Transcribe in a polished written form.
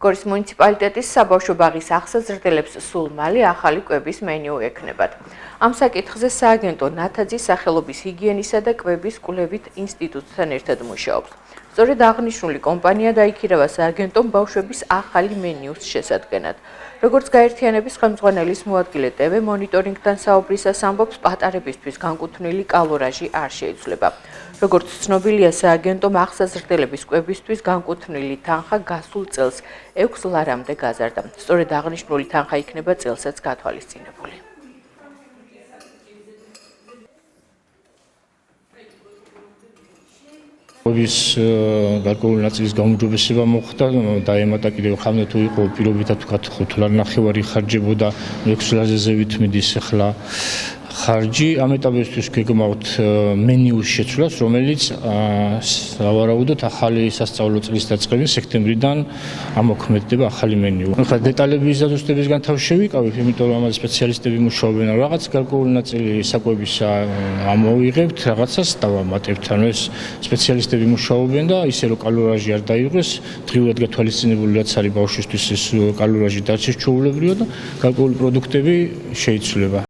გორის მუნიციპალიტეტის საბავშვო ბაღის აღსაზრდელებს სულ მალე ახალი კვების მენიუ ექნებათ. Ამ საკითხზე სააგენტო ნათაძის სახელობის ჰიგიენისა და კვების კვლევით ინსტიტუტთან ერთად მუშაობს. სწორედ აღნიშნული კომპანია დაიქირავა სააგენტომ ბავშვების ახალი მენიუს შესადგენად. Როგორც გაერთიანების ხელმძღვანელის მოადგილე TV მონიტორინგთან საუბრისას ამბობს, პატარებისთვის განკუთვნილი კალორაჟი არ შეიცვლება. Როგორც ცნობილია, სააგენტომ აღსაზრდელების კვებისთვის განკუთვნილი თანხა გასულ წელს 6 ლარამდე გაზარდა. სწორედ აღნიშნული თანხა იქნება წელსაც გათვალისწინებული. კვების გარკვეული ნაწილის გაუმჯობესება მოხდა, დაემატა კიდევ ხამდე თუ იყო პირობითად ვთქვათ 5 ლარ-9 იხარჯებოდა 6 ლარზე ზევით მიდის ახლა ხარჯი. ამ ეტაპისთვის გეგმავთ მენიუს შეცვლას, რომელიც სავარაუდოდ ახალი სასწავლო წლის დაწყებით სექტემბრიდან ამოქმედდება ახალი მენიუ. ახლა დეტალების დაზუსტებისგან თავ შევიკავებ, იმიტომ რომ ამაზე სპეციალისტები მუშაობენ, რაღაც გარკვეული ნაწილი საკვებისა ამოვიღებთ, რაღაცას დავამატებთ. ანუ ეს სპეციალისტები მუშაობენ და ისე რომ კალორაჟი არ დაიღეს, დღიურად გათვალისწინებული რაც არის ბავშვისთვის ეს კალორაჟი დარჩეს ჩვეულებრივად და გარკვეული პროდუქტები შეიცვლება.